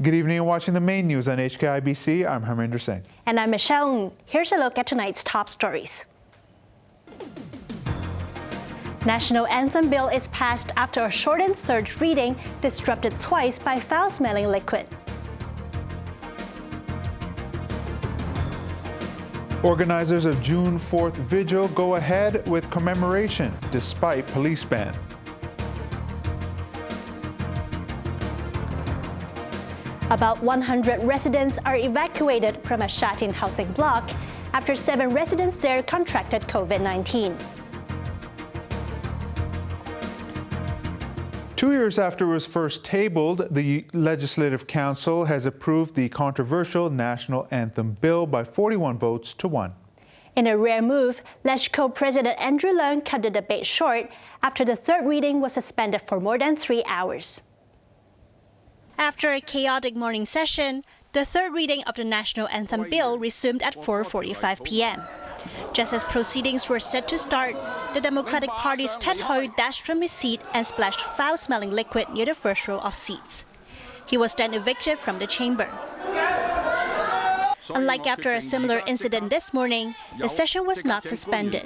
Good evening and watching the main news on HKIBC. I'm Harminder Singh. And I'm Michelle. Here's a look at tonight's top stories. National Anthem Bill is passed after a shortened third reading disrupted twice by foul-smelling liquid. Organizers of June 4th Vigil go ahead with commemoration despite police ban. About 100 residents are evacuated from a Shatin housing block after 7 residents there contracted COVID-19. 2 years after it was first tabled, the Legislative Council has approved the controversial National Anthem Bill by 41 votes to 1. In a rare move, LegCo President Andrew Leung cut the debate short after the third reading was suspended for more than 3 hours. After a chaotic morning session, the third reading of the National Anthem Bill resumed at 4:45 p.m. Just as proceedings were set to start, the Democratic Party's Ted Hui dashed from his seat and splashed foul-smelling liquid near the first row of seats. He was then evicted from the chamber. Unlike after a similar incident this morning, the session was not suspended.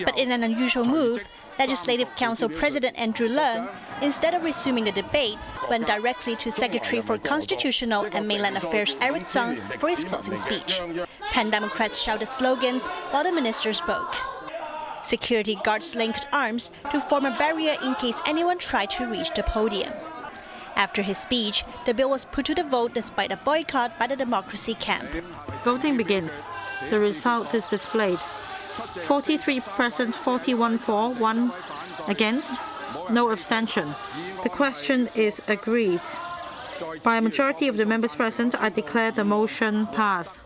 But in an unusual move, Legislative Council President Andrew Leung, instead of resuming the debate, went directly to Secretary for Constitutional and Mainland Affairs Eric Tsang for his closing speech. Pan Democrats shouted slogans while the minister spoke. Security guards linked arms to form a barrier in case anyone tried to reach the podium. After his speech, the bill was put to the vote despite a boycott by the Democracy camp. Voting begins. The result is displayed. 43 present, 41 for, 1 against, no abstention. The question is agreed. By a majority of the members present, I declare the motion passed.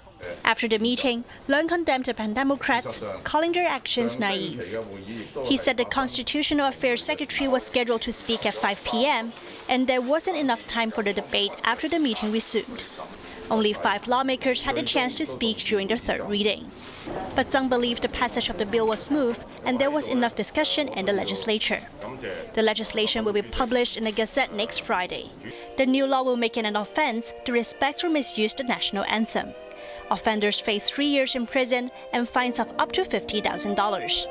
After the meeting, Leung condemned the Pan Democrats, calling their actions naive. He said the Constitutional Affairs Secretary was scheduled to speak at 5 p.m. and there wasn't enough time for the debate after the meeting resumed. Only 5 lawmakers had the chance to speak during the third reading. But Tsang believed the passage of the bill was smooth and there was enough discussion in the legislature. The legislation will be published in the Gazette next Friday. The new law will make it an offense to respect or misuse the national anthem. Offenders face 3 years in prison and fines of up to $50,000.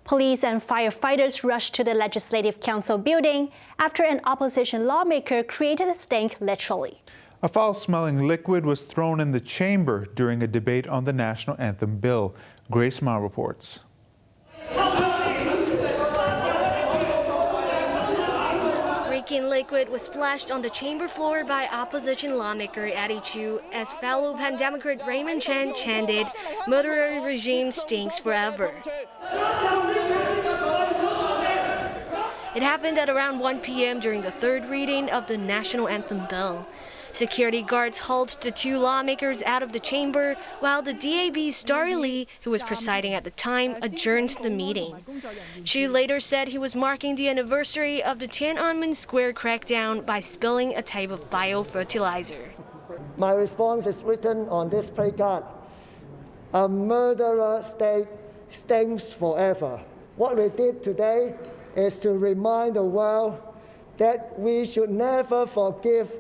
Police and firefighters rushed to the Legislative Council building after an opposition lawmaker created a stink literally. A foul-smelling liquid was thrown in the chamber during a debate on the National Anthem Bill. Grace Ma reports. Reeking liquid was splashed on the chamber floor by opposition lawmaker Eddie Chu as fellow Pan Democrat Raymond Chen chanted, "Murderer regime stinks forever." It happened at around 1 p.m. during the third reading of the National Anthem Bill. Security guards hauled the 2 lawmakers out of the chamber while the DAB's Starry Lee, who was presiding at the time, adjourned the meeting. Chu later said he was marking the anniversary of the Tiananmen Square crackdown by spilling a type of biofertilizer. My response is written on this placard: "A murderer state stinks forever." What we did today is to remind the world that we should never forgive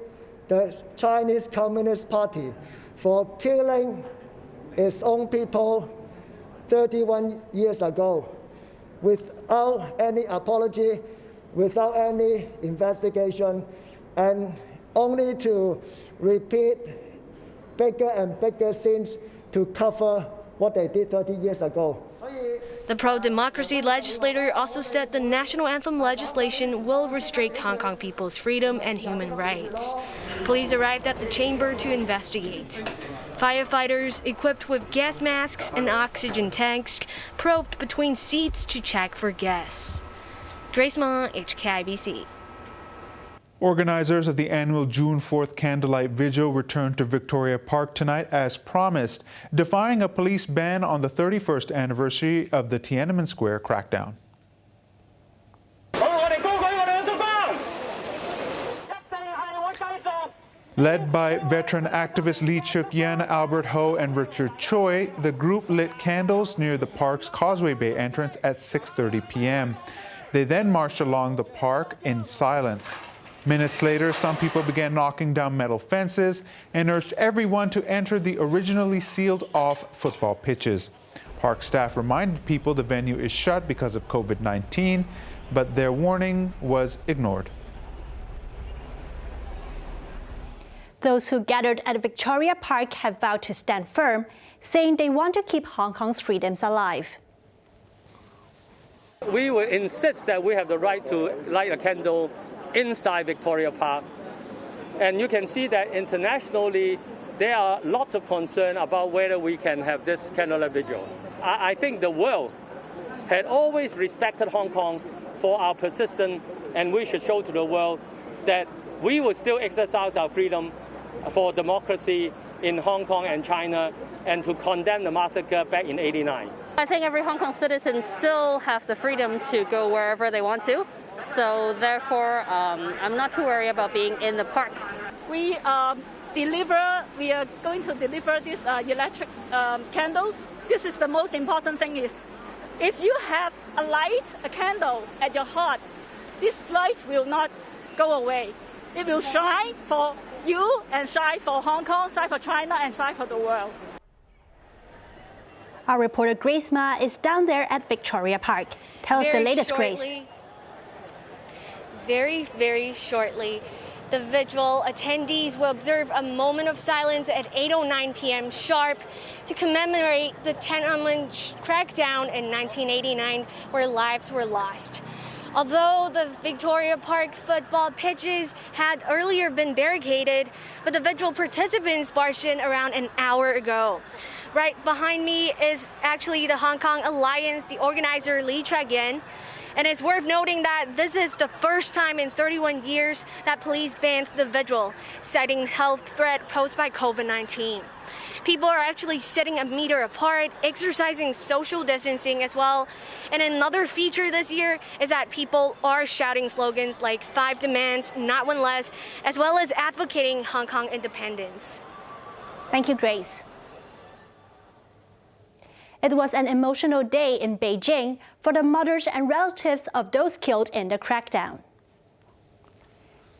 the Chinese Communist Party for killing its own people 31 years ago without any apology, without any investigation, and only to repeat bigger and bigger sins to cover what they did 30 years ago. The pro-democracy legislator also said the national anthem legislation will restrict Hong Kong people's freedom and human rights. Police arrived at the chamber to investigate. Firefighters, equipped with gas masks and oxygen tanks, probed between seats to check for gas. Grace Ma, HKIBC. Organizers of the annual June 4th Candlelight Vigil returned to Victoria Park tonight as promised, defying a police ban on the 31st anniversary of the Tiananmen Square crackdown. Led by veteran activists Lee Chuk-yen, Albert Ho, and Richard Choi, the group lit candles near the park's Causeway Bay entrance at 6:30 p.m. They then marched along the park in silence. Minutes later, some people began knocking down metal fences and urged everyone to enter the originally sealed-off football pitches. Park staff reminded people the venue is shut because of COVID-19, but their warning was ignored. Those who gathered at Victoria Park have vowed to stand firm, saying they want to keep Hong Kong's freedoms alive. We will insist that we have the right to light a candle inside Victoria Park. And you can see that internationally, there are lots of concern about whether we can have this candlelight vigil. I think the world had always respected Hong Kong for our persistence, and we should show to the world that we will still exercise our freedom for democracy in Hong Kong and China, and to condemn the massacre back in '89. I think every Hong Kong citizen still have the freedom to go wherever they want to. So therefore, I'm not too worried about being in the park. We are going to deliver these electric candles. This is the most important thing is, if you have a candle at your heart, this light will not go away. It will shine for you and shine for Hong Kong, shine for China, and shine for the world. Our reporter Grace Ma is down there at Victoria Park. Tell us the latest, Grace. Very shortly, the vigil attendees will observe a moment of silence at 8:09 p.m. sharp to commemorate the Tiananmen crackdown in 1989, where lives were lost. Although the Victoria Park football pitches had earlier been barricaded, but the vigil participants barged in around an hour ago. Right behind me is actually the Hong Kong Alliance, the organizer Lee Chak-yen. And it's worth noting that this is the first time in 31 years that police banned the vigil, citing health threat posed by COVID-19. People are actually sitting a meter apart, exercising social distancing as well. And another feature this year is that people are shouting slogans like 5 demands, not one less, as well as advocating Hong Kong independence. Thank you, Grace. It was an emotional day in Beijing for the mothers and relatives of those killed in the crackdown.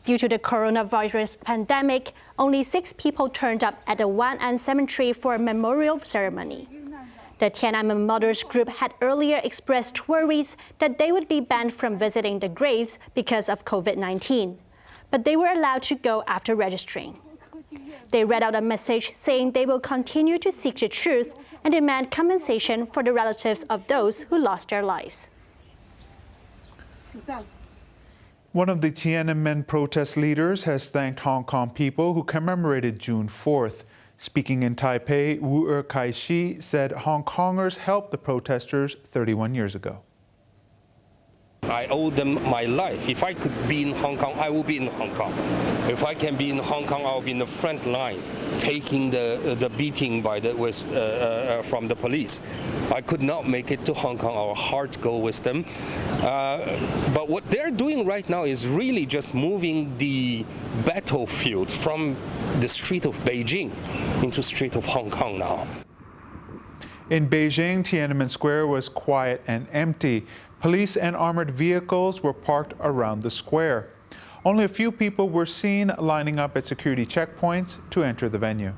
Due to the coronavirus pandemic, only 6 people turned up at the Wan'an Cemetery for a memorial ceremony. The Tiananmen Mothers group had earlier expressed worries that they would be banned from visiting the graves because of COVID-19, but they were allowed to go after registering. They read out a message saying they will continue to seek the truth and demand compensation for the relatives of those who lost their lives. One of the Tiananmen protest leaders has thanked Hong Kong people who commemorated June 4th. Speaking in Taipei, Wu Kai-shi said Hong Kongers helped the protesters 31 years ago. I owe them my life. If I could be in Hong Kong, I will be in Hong Kong. If I can be in Hong Kong, I'll be in the front line, taking the beating from the police. I could not make it to Hong Kong. Our heart go with them. But what they're doing right now is really just moving the battlefield from the street of Beijing into the street of Hong Kong now. In Beijing, Tiananmen Square was quiet and empty. Police and armored vehicles were parked around the square. Only a few people were seen lining up at security checkpoints to enter the venue.